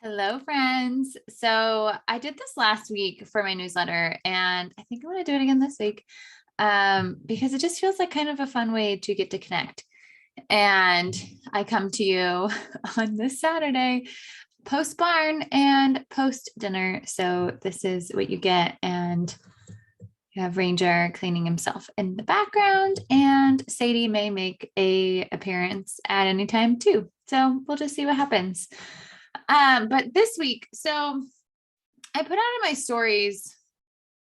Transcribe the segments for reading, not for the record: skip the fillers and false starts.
Hello, friends. So I did this last week for my newsletter, and I think I'm going to do it again this week because it just feels like kind of a fun way to get to connect. And I come to you on this Saturday, post barn and post dinner. So this is what you get. And you have Ranger cleaning himself in the background, and Sadie may make a appearance at any time too. So we'll just see what happens. But this week, so I put out in my stories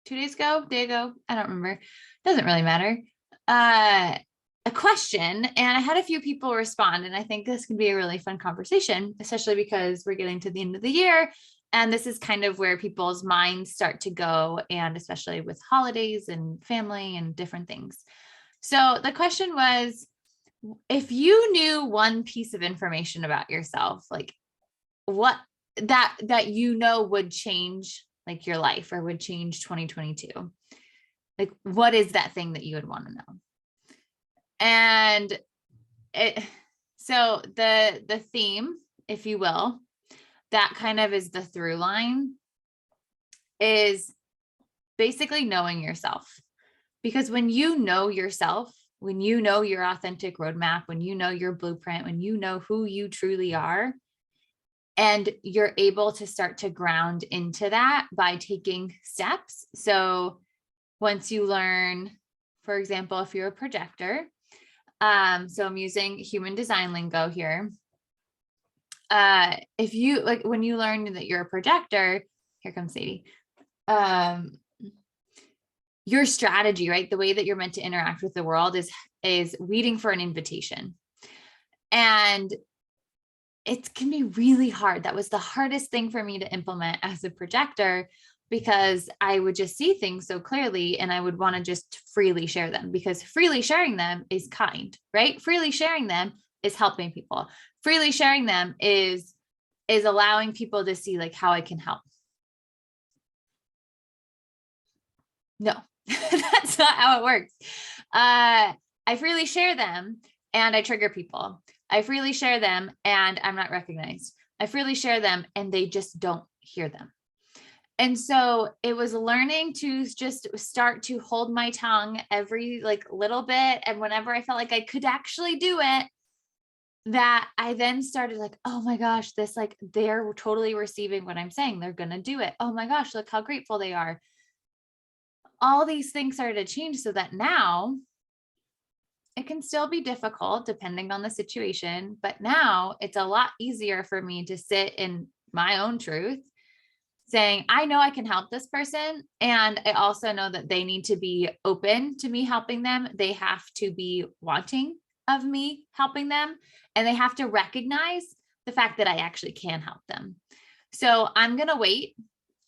2 days ago, day ago, I don't remember. Doesn't really matter. A question, and I had a few people respond, and I think this can be a really fun conversation, especially because we're getting to the end of the year. And this is kind of where people's minds start to go, and especially with holidays and family and different things. So the question was, if you knew one piece of information about yourself, like what that would change like your life or would change 2022, like what is that thing that you would want to know? And it so the theme, if you will, that kind of is the through line, is basically knowing yourself. Because when you know yourself, when you know your authentic roadmap, when you know your blueprint, when you know who you truly are, and you're able to start to ground into that by taking steps. So once you learn, for example, if you're a projector, so I'm using human design lingo here. If you like, when you learn that you're a projector, here comes Sadie. Your strategy, right? The way that you're meant to interact with the world is waiting for an invitation. And it can be really hard. That was the hardest thing for me to implement as a projector, because I would just see things so clearly and I would want to just freely share them, because freely sharing them is kind, right? Freely sharing them is helping people. Freely sharing them is allowing people to see like how I can help. No, that's not how it works. I freely share them and I trigger people. I freely share them and I'm not recognized. I freely share them and they just don't hear them. And so it was learning to just start to hold my tongue every like little bit. And whenever I felt like I could actually do it, that I then started like, oh my gosh, this like they're totally receiving what I'm saying. They're going to do it. Oh my gosh, look how grateful they are. All these things started to change so that now it can still be difficult depending on the situation, but now it's a lot easier for me to sit in my own truth, saying, I know I can help this person. And I also know that they need to be open to me helping them. They have to be wanting of me helping them. And they have to recognize the fact that I actually can help them. So I'm going to wait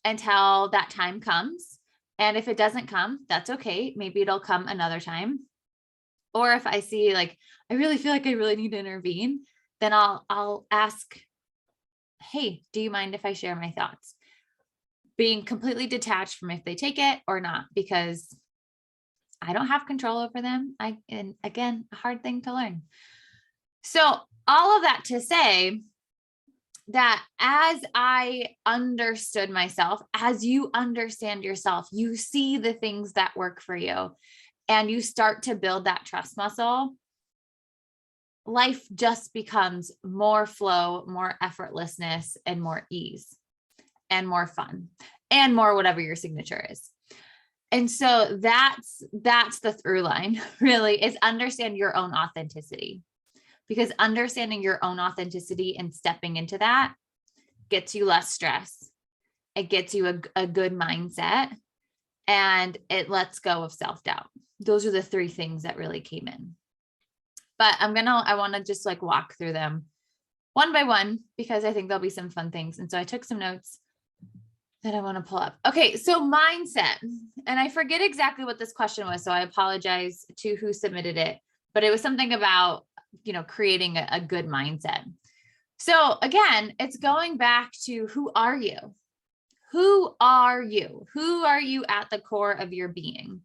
until that time comes. And if it doesn't come, that's okay. Maybe it'll come another time. Or if I see like, I really feel like I really need to intervene, then I'll ask, hey, do you mind if I share my thoughts? Being completely detached from if they take it or not, because I don't have control over them. And again, a hard thing to learn. So all of that to say that as I understood myself, as you understand yourself, you see the things that work for you and you start to build that trust muscle, life just becomes more flow, more effortlessness, and more ease, and more fun, and more whatever your signature is. And so that's the through line, really, is understand your own authenticity, because understanding your own authenticity and stepping into that gets you less stress. It gets you a good mindset, and it lets go of self-doubt. Those are the three things that really came in. But I want to just like walk through them one by one, because I think there'll be some fun things. And so I took some notes that I want to pull up. Okay. So mindset, and I forget exactly what this question was, so I apologize to who submitted it, but it was something about, creating a good mindset. So again, it's going back to, who are you? Who are you? Who are you at the core of your being?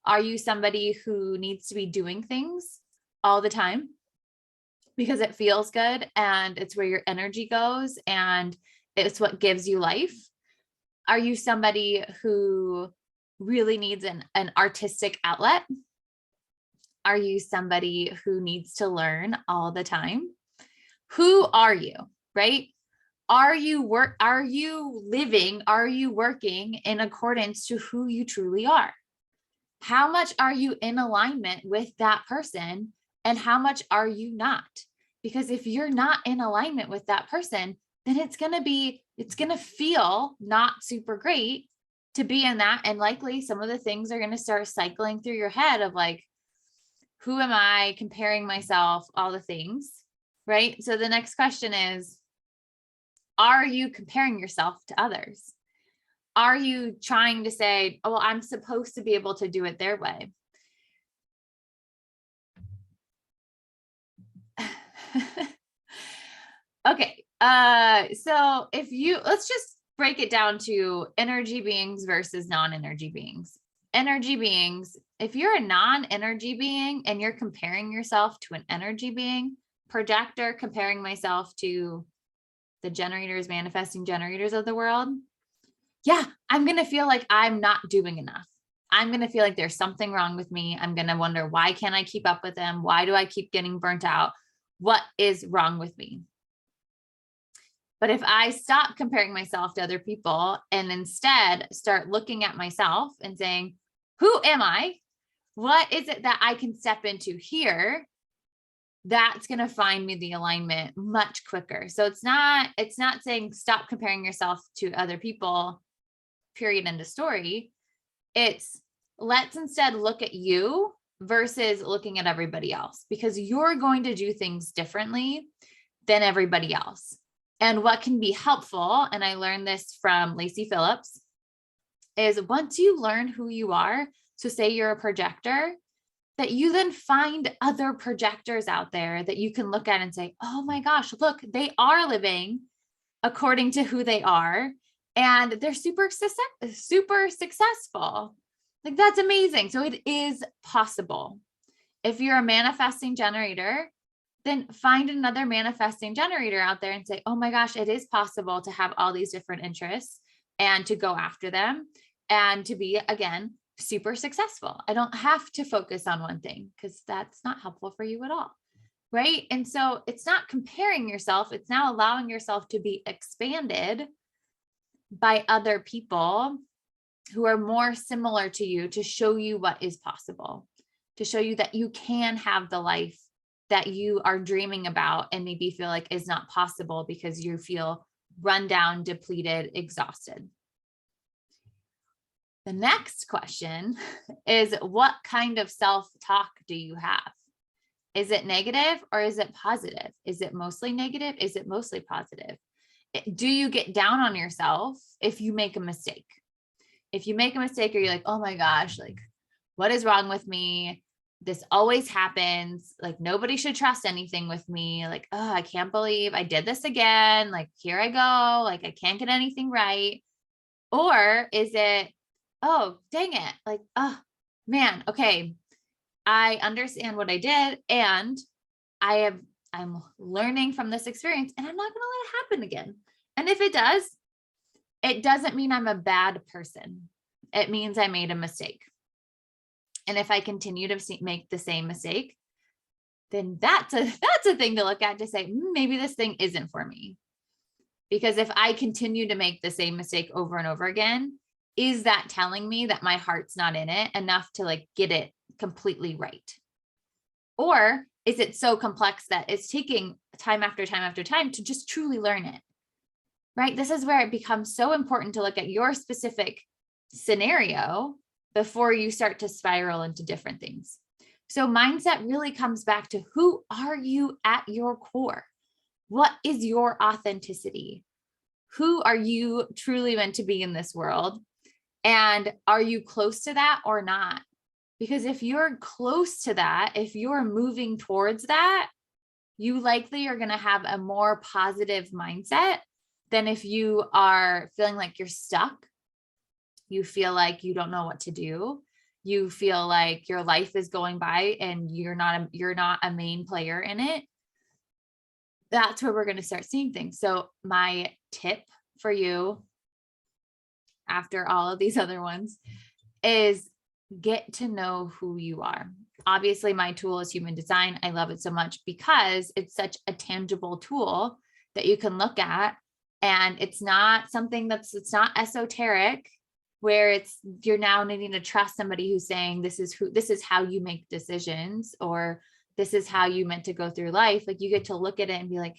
Are you somebody who needs to be doing things all the time because it feels good and it's where your energy goes and It's what gives you life? Are you somebody who really needs an artistic outlet? Are you somebody who needs to learn all the time? Who are you, right? Are you living, are you working in accordance to who you truly are? How much are you in alignment with that person and how much are you not? Because if you're not in alignment with that person, then it's going to feel not super great to be in that. And likely some of the things are going to start cycling through your head of like, who am I comparing myself, all the things, right? So the next question is, are you comparing yourself to others? Are you trying to say, oh, well, I'm supposed to be able to do it their way? Okay. So let's just break it down to energy beings versus non-energy beings. Energy beings, if you're a non-energy being and you're comparing yourself to an energy being, projector, comparing myself to the generators, manifesting generators of the world, yeah, I'm going to feel like I'm not doing enough. I'm going to feel like there's something wrong with me. I'm going to wonder, why can't I keep up with them? Why do I keep getting burnt out? What is wrong with me? But if I stop comparing myself to other people and instead start looking at myself and saying, who am I? What is it that I can step into here? That's going to find me the alignment much quicker. So it's not saying stop comparing yourself to other people, period, end of story. It's let's instead look at you versus looking at everybody else, because you're going to do things differently than everybody else. And what can be helpful, and I learned this from Lacy Phillips, is once you learn who you are, so say you're a projector, that you then find other projectors out there that you can look at and say, oh my gosh, look, they are living according to who they are. And they're super successful. Like, that's amazing. So it is possible. If you're a manifesting generator, then find another manifesting generator out there and say, oh my gosh, it is possible to have all these different interests and to go after them and to be, again, super successful. I don't have to focus on one thing because that's not helpful for you at all. Right. And so it's not comparing yourself. It's now allowing yourself to be expanded by other people who are more similar to you, to show you what is possible, to show you that you can have the life that you are dreaming about and maybe feel like is not possible because you feel run down, depleted, exhausted. The next question is, what kind of self-talk do you have? Is it negative or is it positive? Is it mostly negative? Is it mostly positive? Do you get down on yourself if you make a mistake? If you make a mistake or you're like, oh my gosh, like, what is wrong with me? This always happens. Like, nobody should trust anything with me. Like, oh, I can't believe I did this again. Like, here I go. Like, I can't get anything right. Or is it, oh, dang it. Like, oh man, okay, I understand what I did and I'm learning from this experience and I'm not going to let it happen again. And if it does, it doesn't mean I'm a bad person. It means I made a mistake. And if I continue to make the same mistake, then that's a thing to look at, to say, maybe this thing isn't for me. Because if I continue to make the same mistake over and over again, is that telling me that my heart's not in it enough to like get it completely right? Or is it so complex that it's taking time after time after time to just truly learn it? Right? This is where it becomes so important to look at your specific scenario before you start to spiral into different things. So mindset really comes back to, who are you at your core? What is your authenticity? Who are you truly meant to be in this world? And are you close to that or not? Because if you're close to that, if you're moving towards that, you likely are going to have a more positive mindset than if you are feeling like you're stuck. You feel like you don't know what to do. You feel like your life is going by and you're not a main player in it. That's where we're going to start seeing things. So my tip for you after all of these other ones is get to know who you are. Obviously, my tool is human design. I love it so much because it's such a tangible tool that you can look at. And it's not something it's not esoteric where you're now needing to trust somebody who's saying, this is how you make decisions, or this is how you meant to go through life. Like, you get to look at it and be like,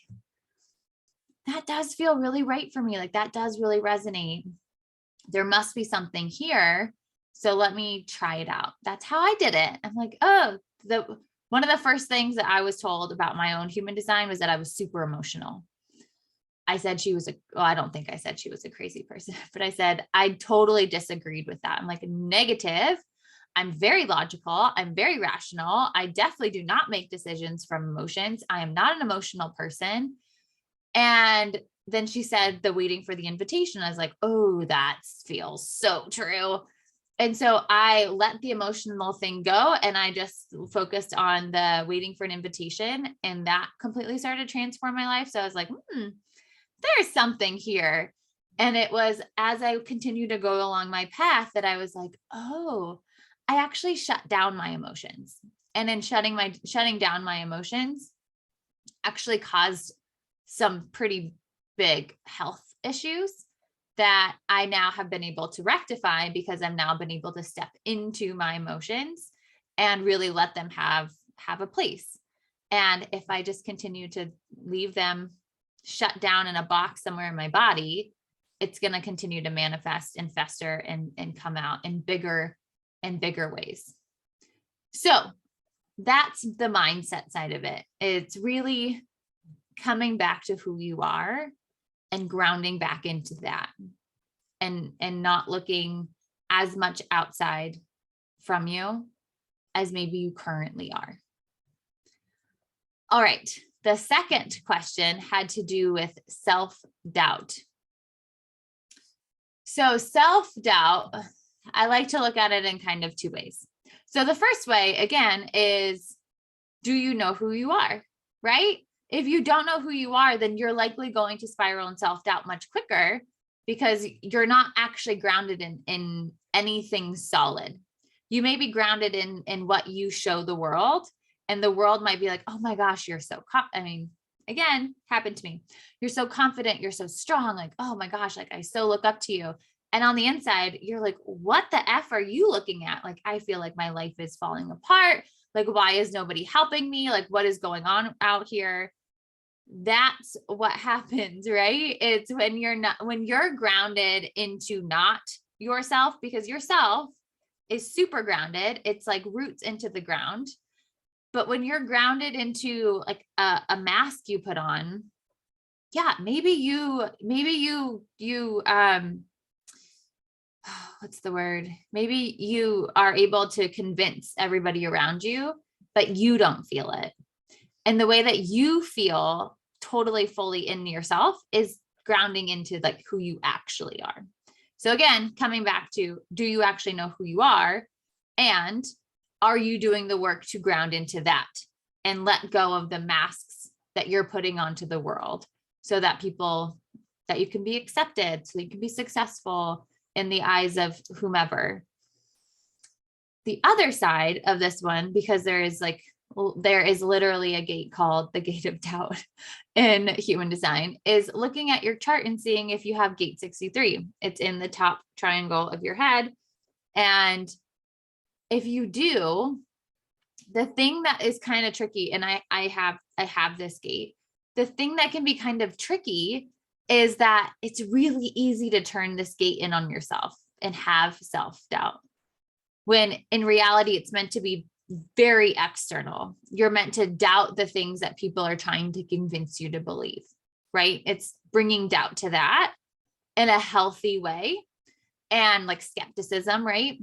that does feel really right for me. Like, that does really resonate. There must be something here. So let me try it out. That's how I did it. I'm like, oh, one of the first things that I was told about my own human design was that I was super emotional. I said I don't think I said she was a crazy person, but I said, I totally disagreed with that. I'm like, negative. I'm very logical. I'm very rational. I definitely do not make decisions from emotions. I am not an emotional person. And then she said the waiting for the invitation. I was like, oh, that feels so true. And so I let the emotional thing go and I just focused on the waiting for an invitation, and that completely started to transform my life. So I was like, there's something here. And it was as I continued to go along my path that I was like, oh, I actually shut down my emotions. And in shutting down my emotions actually caused some pretty big health issues that I now have been able to rectify, because I've now been able to step into my emotions and really let them have a place. And if I just continue to leave them shut down in a box somewhere in my body, it's going to continue to manifest and fester and come out in bigger and bigger ways. So that's the mindset side of it. It's really coming back to who you are and grounding back into that, and not looking as much outside from you as maybe you currently are. All right. The second question had to do with self-doubt. So self-doubt, I like to look at it in kind of two ways. So the first way, again, is, do you know who you are, right? If you don't know who you are, then you're likely going to spiral in self-doubt much quicker, because you're not actually grounded in anything solid. You may be grounded in what you show the world, and the world might be like, oh my gosh, you're so, again, happened to me. You're so confident. You're so strong. Like, oh my gosh, like I so look up to you. And on the inside, you're like, what the F are you looking at? Like, I feel like my life is falling apart. Like, why is nobody helping me? Like, what is going on out here? That's what happens, right? It's when you're grounded into not yourself, because yourself is super grounded. It's like roots into the ground. But when you're grounded into like a mask you put on, yeah, maybe you what's the word? Maybe you are able to convince everybody around you, but you don't feel it. And the way that you feel totally fully in yourself is grounding into like who you actually are. So again, coming back to, do you actually know who you are? And are you doing the work to ground into that and let go of the masks that you're putting onto the world, so that you can be accepted, so you can be successful in the eyes of whomever. The other side of this one, because there is literally a gate called the gate of doubt in human design, is looking at your chart and seeing if you have gate 63. It's in the top triangle of your head. And if you do, the thing that is kind of tricky, and I have this gate, the thing that can be kind of tricky is that it's really easy to turn this gate in on yourself and have self-doubt, when in reality, it's meant to be very external. You're meant to doubt the things that people are trying to convince you to believe, right? It's bringing doubt to that in a healthy way, and like skepticism, right?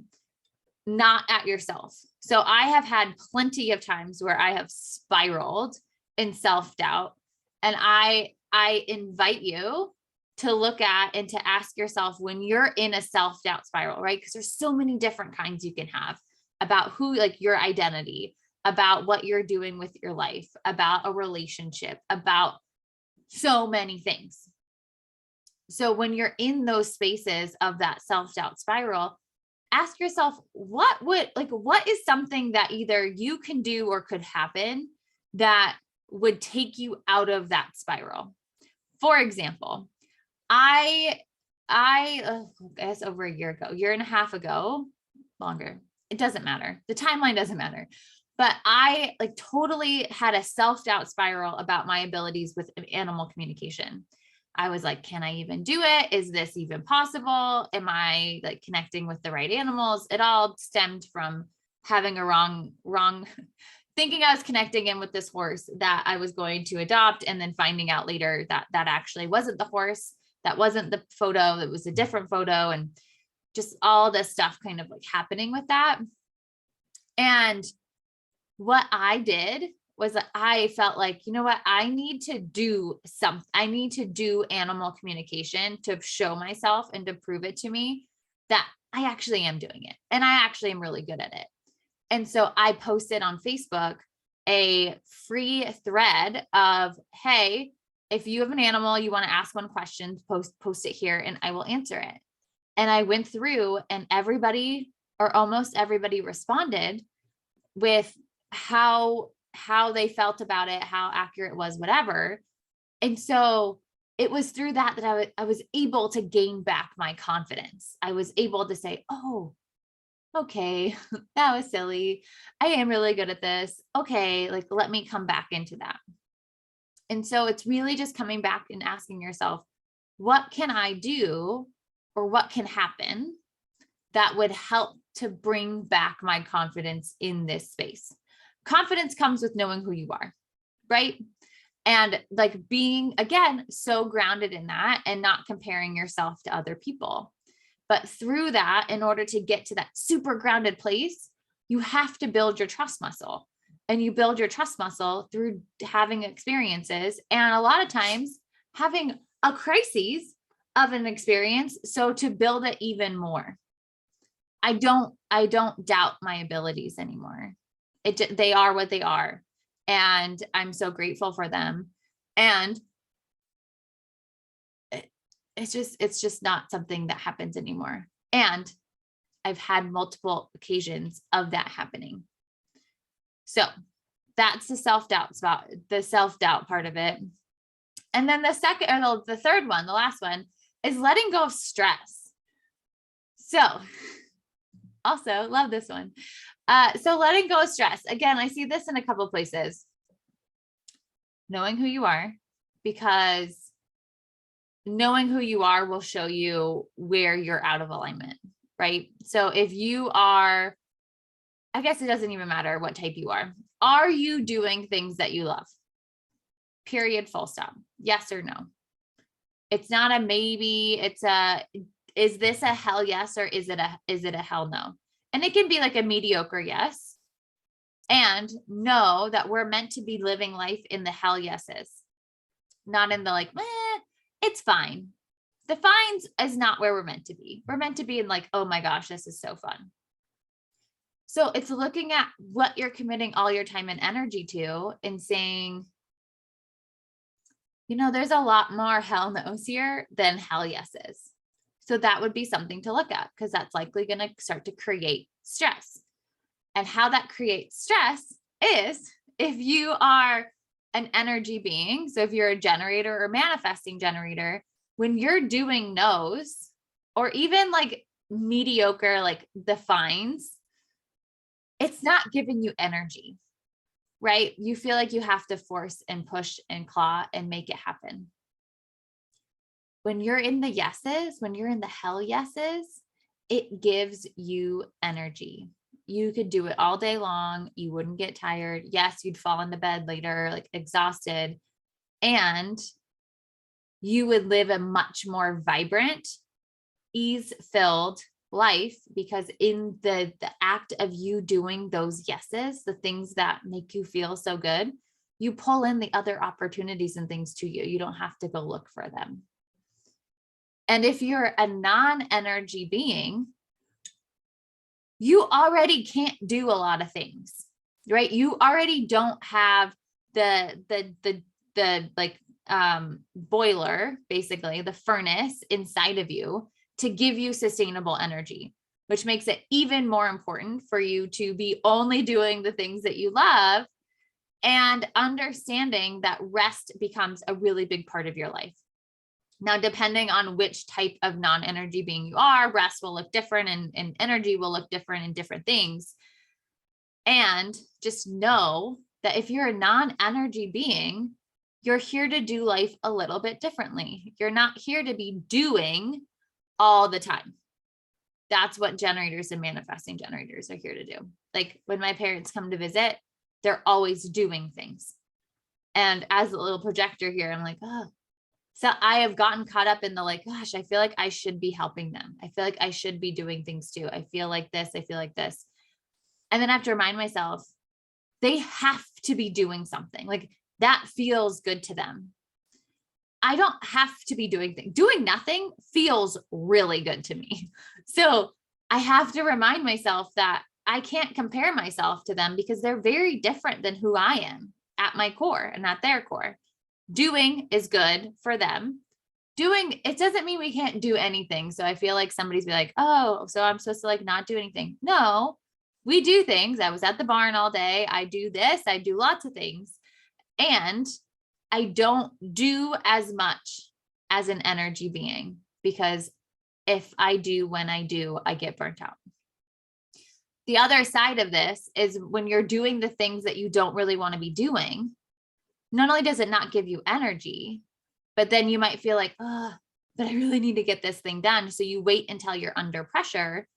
Not at yourself. So I have had plenty of times where I have spiraled in self-doubt, and I invite you to look at and to ask yourself, when you're in a self-doubt spiral, right? Because there's so many different kinds you can have about who, like your identity, about what you're doing with your life, about a relationship, about so many things. So when you're in those spaces of that self-doubt spiral, ask yourself, what is something that either you can do or could happen that would take you out of that spiral? For example, I guess over a year and a half ago, longer, it doesn't matter. The timeline doesn't matter. But I like totally had a self-doubt spiral about my abilities with animal communication. I was like, can I even do it? Is this even possible? Am I like connecting with the right animals? It all stemmed from having a wrong thinking I was connecting in with this horse that I was going to adopt, and then finding out later that that actually wasn't the horse. That wasn't the photo. It was a different photo, and just all this stuff kind of like happening with that. And what I did was that I felt like, you know what, I need to do something. I need to do animal communication to show myself and to prove it to me that I actually am doing it. And I actually am really good at it. And so I posted on Facebook a free thread of, hey, if you have an animal, you want to ask one question, post it here and I will answer it. And I went through and everybody or almost everybody responded with how they felt about it, how accurate it was, whatever. And so it was through that I was able to gain back my confidence. I was able to say, oh, okay, that was silly. I am really good at this. Okay, like let me come back into that. And so it's really just coming back and asking yourself, what can I do or what can happen that would help to bring back my confidence in this space? Confidence comes with knowing who you are, right? And like being, again, so grounded in that and not comparing yourself to other people. But through that, in order to get to that super grounded place, you have to build your trust muscle. And you build your trust muscle through having experiences. And a lot of times having a crisis of an experience. So to build it even more, I don't doubt my abilities anymore. They are what they are. And I'm so grateful for them. And it's just not something that happens anymore. And I've had multiple occasions of that happening. So that's the self-doubt part of it. And then the third one, the last one, is letting go of stress. So also love this one. So letting go of stress. Again, I see this in a couple places. Knowing who you are, because knowing who you are will show you where you're out of alignment, right? So if you are, I guess it doesn't even matter what type you are. Are you doing things that you love? Period, full stop. Yes or no? It's not a maybe, is this a hell yes, or is it a hell no? And it can be like a mediocre yes. And know that we're meant to be living life in the hell yeses, not in the like, it's fine. The fines is not where we're meant to be. We're meant to be in like, oh my gosh, this is so fun. So it's looking at what you're committing all your time and energy to and saying, you know, there's a lot more hell no's here than hell yeses. So that would be something to look at, because that's likely going to start to create stress. And how that creates stress is if you are an energy being. So if you're a generator or manifesting generator, when you're doing no's or even like mediocre, like the fines, it's not giving you energy, right? You feel like you have to force and push and claw and make it happen. When you're in the yeses, when you're in the hell yeses, it gives you energy. You could do it all day long. You wouldn't get tired. Yes, you'd fall into bed later, like exhausted, and you would live a much more vibrant, ease-filled life, because in the act of you doing those yeses, the things that make you feel so good, you pull in the other opportunities and things to you. You don't have to go look for them. And if you're a non-energy being, you already can't do a lot of things, right? You already don't have the like boiler, basically the furnace inside of you to give you sustainable energy, which makes it even more important for you to be only doing the things that you love and understanding that rest becomes a really big part of your life. Now, depending on which type of non-energy being you are, rest will look different and energy will look different in different things. And just know that if you're a non-energy being, you're here to do life a little bit differently. You're not here to be doing all the time. That's what generators and manifesting generators are here to do. Like when my parents come to visit, they're always doing things. And as a little projector here, I'm like, oh, so I have gotten caught up in the like, gosh, I feel like I should be helping them. I feel like I should be doing things too. I feel like this. I feel like this. And then I have to remind myself, they have to be doing something. Like that feels good to them. I don't have to be doing things. Doing nothing feels really good to me. So I have to remind myself that I can't compare myself to them because they're very different than who I am at my core and at their core. Doing is good for them. Doing, it doesn't mean we can't do anything. So I feel like somebody's be like, oh, so I'm supposed to like not do anything. No, we do things. I was at the barn all day. I do this. I do lots of things. And I don't do as much as an energy being because if I do, when I do, I get burnt out. The other side of this is when you're doing the things that you don't really want to be doing, not only does it not give you energy, but then you might feel like, oh, but I really need to get this thing done. So you wait until you're under pressure.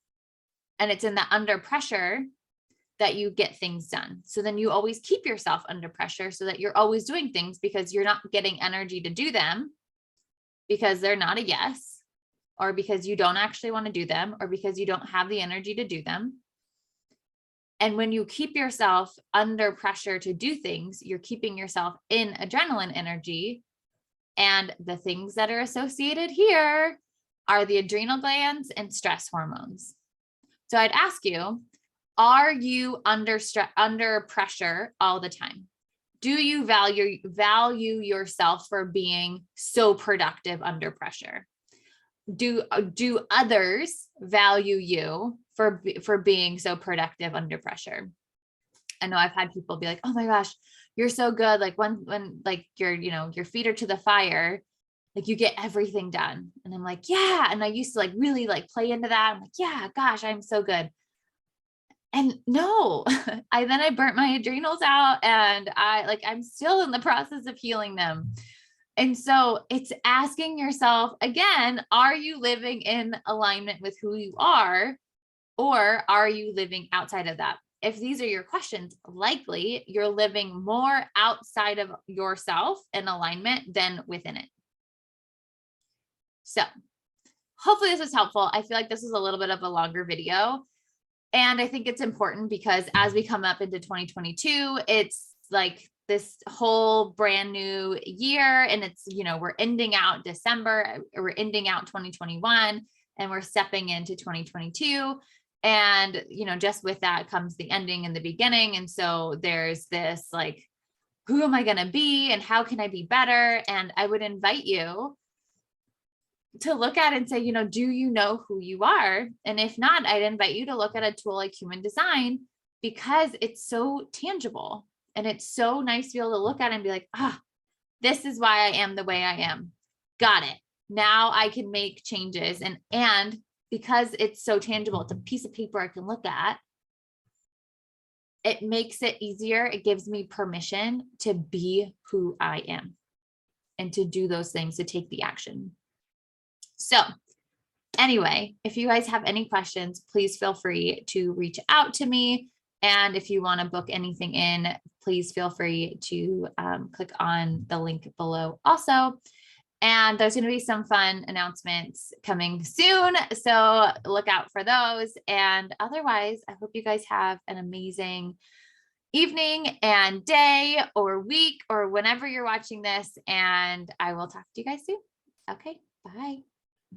And it's in that under pressure that you get things done. So then you always keep yourself under pressure so that you're always doing things because you're not getting energy to do them because they're not a yes, or because you don't actually want to do them, or because you don't have the energy to do them. And when you keep yourself under pressure to do things, you're keeping yourself in adrenaline energy. And the things that are associated here are the adrenal glands and stress hormones. So I'd ask you, are you under pressure all the time? Do you value yourself for being so productive under pressure? Do others value you for being so productive under pressure? I know I've had people be like, oh my gosh, you're so good. Like when like your feet are to the fire, like you get everything done. And I'm like, yeah. And I used to like really like play into that. I'm like, yeah, gosh, I'm so good. And no, I burnt my adrenals out and I'm still in the process of healing them. And so it's asking yourself again, are you living in alignment with who you are, or are you living outside of that? If these are your questions, likely you're living more outside of yourself in alignment than within it. So hopefully this was helpful. I feel like this is a little bit of a longer video. And I think it's important because as we come up into 2022, it's like this whole brand new year. And it's, we're ending out December, we're ending out 2021, and we're stepping into 2022. And, just with that comes the ending and the beginning. And so there's this like, who am I going to be and how can I be better? And I would invite you to look at and say, do you know who you are? And if not, I'd invite you to look at a tool like human design because it's so tangible and it's so nice to be able to look at it and be like, this is why I am the way I am. Got it. Now I can make changes. And because it's so tangible, it's a piece of paper I can look at. It makes it easier. It gives me permission to be who I am and to do those things, to take the action. So anyway, if you guys have any questions, please feel free to reach out to me. And if you want to book anything in, please feel free to click on the link below also. And there's going to be some fun announcements coming soon. So look out for those. And otherwise, I hope you guys have an amazing evening and day or week or whenever you're watching this. And I will talk to you guys soon. Okay, bye.